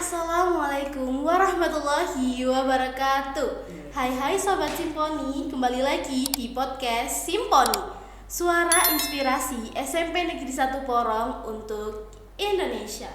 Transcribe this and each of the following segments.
Assalamualaikum warahmatullahi wabarakatuh. Hai Sobat Simponi, kembali lagi di podcast Simponi, suara inspirasi SMP Negeri 1 Porong untuk Indonesia.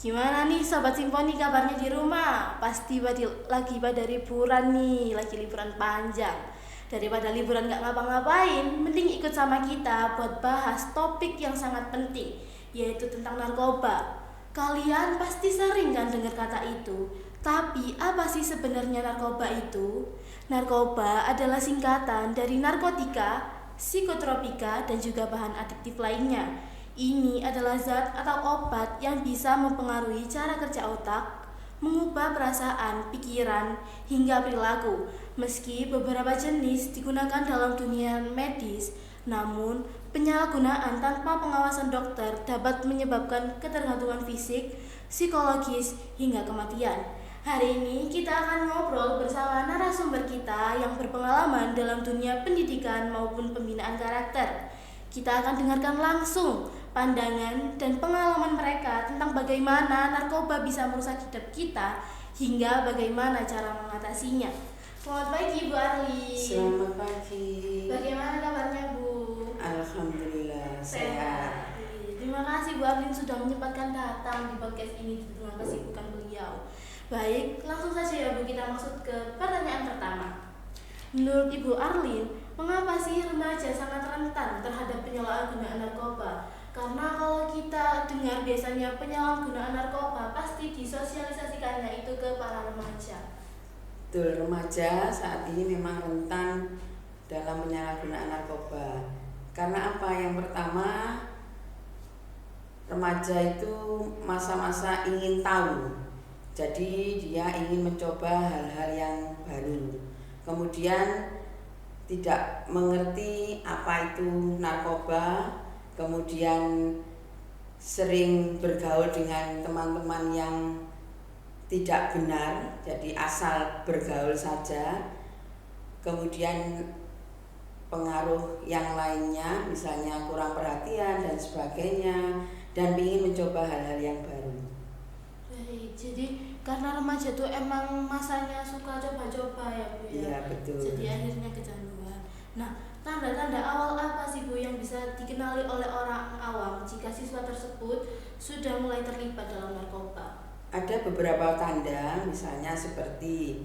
Gimana nih Sobat Simponi kabarnya di rumah? Pasti lagi pada liburan nih, lagi liburan panjang. Daripada liburan gak ngapa-ngapain, mending ikut sama kita buat bahas topik yang sangat penting, yaitu tentang narkoba. Kalian pasti sering kan dengar kata itu, tapi apa sih sebenarnya narkoba itu? Narkoba adalah singkatan dari narkotika, psikotropika, dan juga bahan adiktif lainnya. Ini adalah zat atau obat yang bisa mempengaruhi cara kerja otak, mengubah perasaan, pikiran, hingga perilaku. Meski beberapa jenis digunakan dalam dunia medis, namun penyalahgunaan tanpa pengawasan dokter dapat menyebabkan ketergantungan fisik, psikologis, hingga kematian. Hari ini kita akan ngobrol bersama narasumber kita yang berpengalaman dalam dunia pendidikan maupun pembinaan karakter. Kita akan dengarkan langsung pandangan dan pengalaman mereka tentang bagaimana narkoba bisa merusak hidup kita hingga bagaimana cara mengatasinya. Selamat pagi Bu Arli. Selamat pagi. Bagaimana kabarnya Bu? Alhamdulillah sehat. Terima kasih Bu Arlin sudah menyempatkan datang di podcast ini di tengah kesibukan beliau. Baik, langsung saja ya Bu, kita masuk ke pertanyaan pertama. Menurut Ibu Arlin, mengapa sih remaja sangat rentan terhadap penyalahgunaan narkoba? Karena kalau kita dengar biasanya penyalahgunaan narkoba pasti disosialisasikannya itu ke para remaja. Betul, remaja saat ini memang rentan dalam penyalahgunaan narkoba. Karena apa? Yang pertama, remaja itu masa-masa ingin tahu. Jadi dia ingin mencoba hal-hal yang baru. Kemudian tidak mengerti apa itu narkoba, kemudian sering bergaul dengan teman-teman yang tidak benar, jadi asal bergaul saja. Kemudian pengaruh yang lainnya, misalnya kurang perhatian dan sebagainya, dan ingin mencoba hal-hal yang baru. Baik, jadi karena remaja tuh emang masanya suka coba-coba ya Bu ya? Iya betul. Jadi akhirnya kecanduan. Nah, tanda-tanda awal apa sih Bu yang bisa dikenali oleh orang awam jika siswa tersebut sudah mulai terlibat dalam narkoba? Ada beberapa tanda, misalnya seperti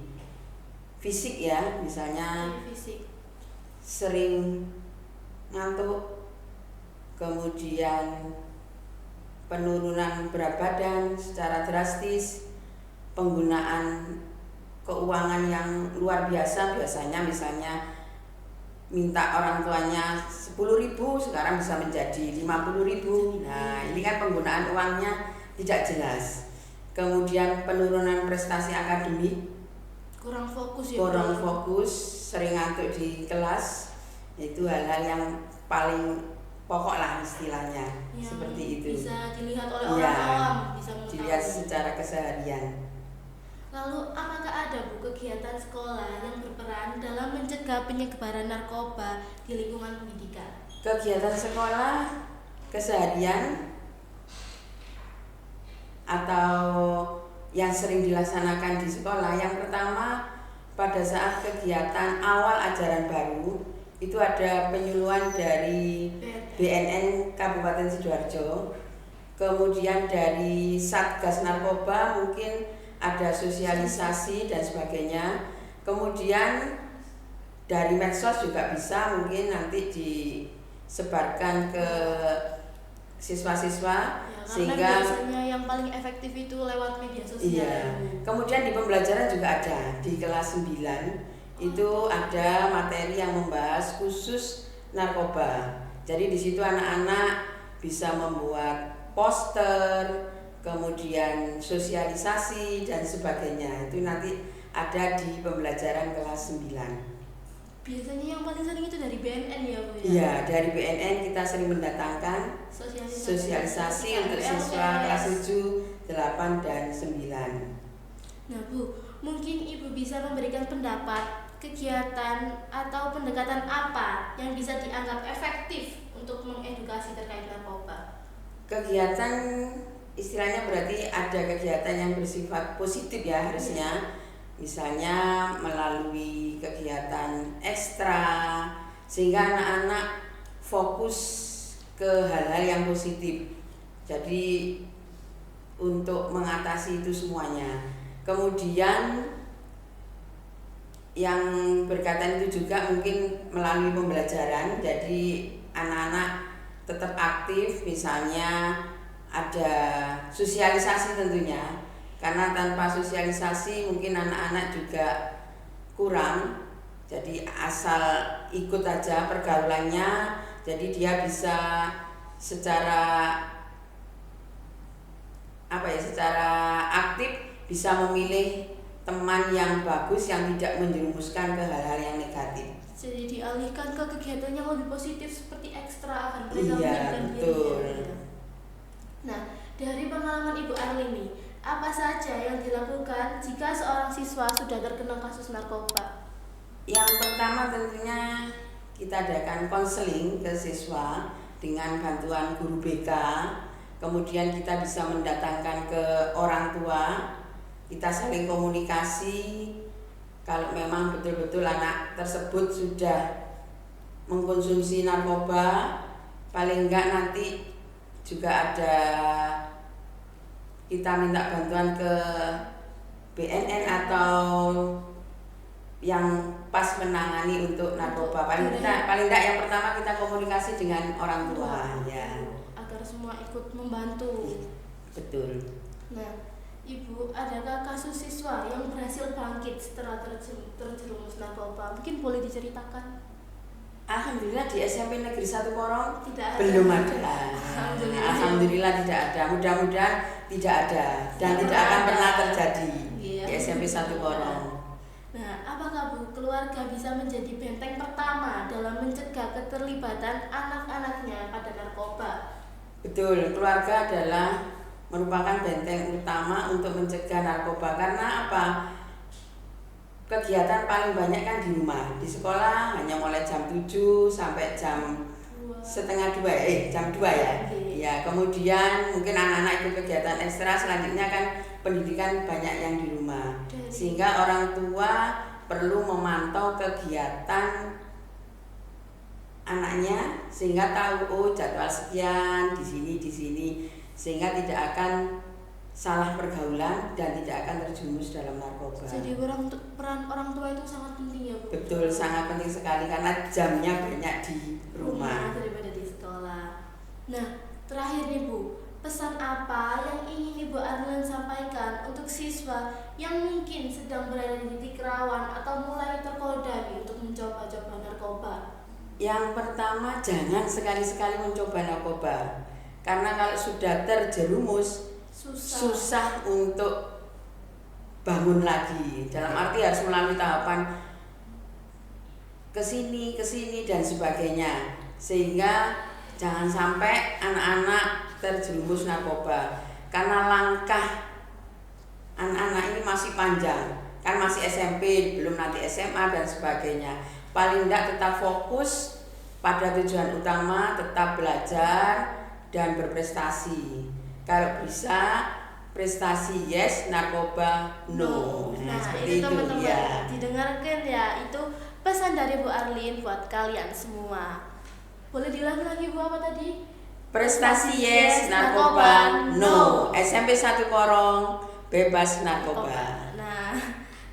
fisik ya, misalnya Fisik. sering ngantuk, kemudian penurunan berat badan secara drastis, penggunaan keuangan yang luar biasa, biasanya misalnya minta orang tuanya 10.000 sekarang bisa menjadi 50.000. Nah, ini kan penggunaan uangnya tidak jelas. Kemudian penurunan prestasi akademik, Kurang fokus ya. kurang fokus, sering ngantuk di kelas. Itu hal-hal yang paling pokok lah istilahnya, Yang seperti itu. bisa dilihat oleh Ya, orang awam, bisa dilihat mengetahui. secara keseharian. Lalu apakah ada Bu kegiatan sekolah yang berperan dalam mencegah penyebaran narkoba di lingkungan pendidikan? Kegiatan sekolah keseharian atau yang sering dilaksanakan di sekolah, yang pertama pada saat kegiatan awal ajaran baru itu ada penyuluhan dari BNN Kabupaten Sidoarjo, kemudian dari Satgas Narkoba mungkin ada sosialisasi dan sebagainya, kemudian dari medsos juga bisa mungkin nanti disebarkan ke siswa-siswa Ya, sehingga biasanya yang paling efektif itu lewat media sosial. iya. Kemudian di pembelajaran juga ada di kelas 9 itu ada materi yang membahas khusus narkoba. Jadi di situ anak-anak bisa membuat poster, kemudian sosialisasi dan sebagainya. Itu nanti ada di pembelajaran kelas 9. Biasanya yang paling sering itu dari BNN ya Bu ya? Iya, dari BNN kita sering mendatangkan sosialisasi untuk siswa kelas 7, 8, dan 9. Nah Bu, mungkin Ibu bisa memberikan pendapat, kegiatan atau pendekatan apa yang bisa dianggap efektif untuk mengedukasi terkait narkoba? kegiatan istilahnya berarti ada kegiatan yang bersifat positif ya harusnya. Misalnya melalui kegiatan ekstra sehingga anak-anak fokus ke hal-hal yang positif. Jadi untuk mengatasi itu semuanya. Kemudian yang berkaitan itu juga mungkin melalui pembelajaran. Jadi anak-anak tetap aktif, misalnya ada sosialisasi tentunya, karena tanpa sosialisasi mungkin anak-anak juga kurang. Jadi asal ikut aja pergaulannya, jadi dia bisa secara secara aktif bisa memilih teman yang bagus yang tidak menjerumuskan ke hal-hal yang negatif. Jadi dialihkan ke kegiatan yang lebih positif seperti ekstra akan mereka Iya, menjadikan betul. diri. Nah, dari pengalaman Ibu Arlin nih, apa saja yang dilakukan jika seorang siswa sudah terkena kasus narkoba? Yang pertama tentunya kita adakan konseling ke siswa dengan bantuan guru BK. Kemudian kita bisa mendatangkan ke orang tua, kita saling komunikasi. Kalau memang betul-betul anak tersebut sudah mengkonsumsi narkoba, paling enggak nanti juga ada kita minta bantuan ke BNN atau yang pas menangani untuk narkoba. Paling enggak yang pertama kita komunikasi dengan orang tua ya. Agar semua ikut membantu. Betul. Nah, Ibu, adakah kasus siswa yang berhasil bangkit setelah terjerumus narkoba? Mungkin boleh diceritakan? Alhamdulillah di SMP Negeri 1 Porong Tidak ada. belum ada. Alhamdulillah tidak ada. Mudah-mudahan tidak ada dan tidak akan pernah terjadi di SMP 1 Porong. Nah, apakah Bu, keluarga bisa menjadi benteng pertama dalam mencegah keterlibatan anak-anaknya pada narkoba? Betul, keluarga adalah merupakan benteng utama untuk mencegah narkoba. Karena apa? Kegiatan paling banyak kan di rumah. Di sekolah hanya mulai jam 7 sampai jam setengah 2, jam 2 ya. Ya, kemudian mungkin anak-anak ikut kegiatan ekstra, selanjutnya kan pendidikan banyak yang di rumah. Sehingga orang tua perlu memantau kegiatan anaknya sehingga tahu jadwal sekian di sini sehingga tidak akan salah pergaulan dan tidak akan terjerumus dalam narkoba. Jadi peran orang tua itu sangat penting ya Bu? Betul, sangat penting sekali karena jamnya banyak di rumah daripada di sekolah. Nah, terakhir nih Bu, pesan apa yang ingin Ibu Arlin sampaikan untuk siswa yang mungkin sedang berada di titik rawan atau mulai tergoda untuk mencoba-coba narkoba? Yang pertama, jangan sekali-sekali mencoba narkoba. Karena kalau sudah terjerumus susah untuk bangun lagi. Dalam arti harus melalui tahapan kesini dan sebagainya. Sehingga jangan sampai anak-anak terjerumus narkoba. Karena langkah anak-anak ini masih panjang. Kan masih SMP, belum nanti SMA dan sebagainya. Paling tidak tetap fokus pada tujuan utama, tetap belajar dan berprestasi. Kalau bisa prestasi yes, narkoba no. Nah seperti itu teman-teman ya. Didengarkan ya, itu pesan dari Bu Arlin buat kalian semua. Boleh diulangi lagi Bu apa tadi? Prestasi yes, narkoba no. SMP 1 Porong bebas narkoba. Nah,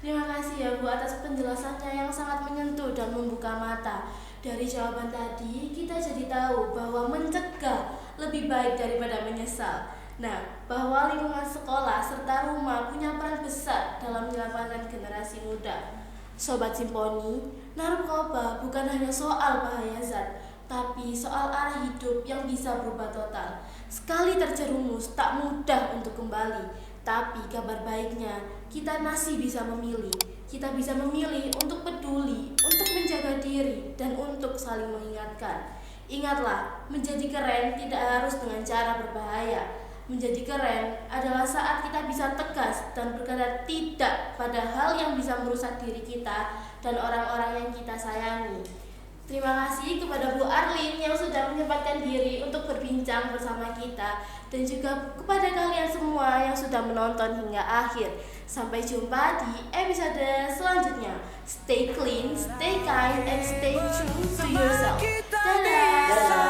terima kasih ya Bu atas penjelasannya yang sangat menyentuh dan membuka mata. Dari jawaban tadi kita jadi tahu bahwa mencegah lebih baik daripada menyesal. Nah, bahwa lingkungan sekolah serta rumah punya peran besar dalam menyelamatkan generasi muda. Sobat Simponi, narkoba bukan hanya soal bahaya zat, tapi soal arah hidup yang bisa berubah total. Sekali terjerumus tak mudah untuk kembali, tapi kabar baiknya kita masih bisa memilih. Kita bisa memilih untuk peduli, untuk menjaga diri, dan untuk saling mengingatkan. Ingatlah, menjadi keren tidak harus dengan cara berbahaya. Menjadi keren adalah saat kita bisa tegas dan berkata tidak pada hal yang bisa merusak diri kita dan orang-orang yang kita sayangi. Terima kasih kepada Bu Arlin yang sudah menyempatkan diri untuk berbincang bersama kita, dan juga kepada kalian semua yang sudah menonton hingga akhir. Sampai jumpa di episode selanjutnya. Stay clean, stay kind, and stay true to yourself. Dadah.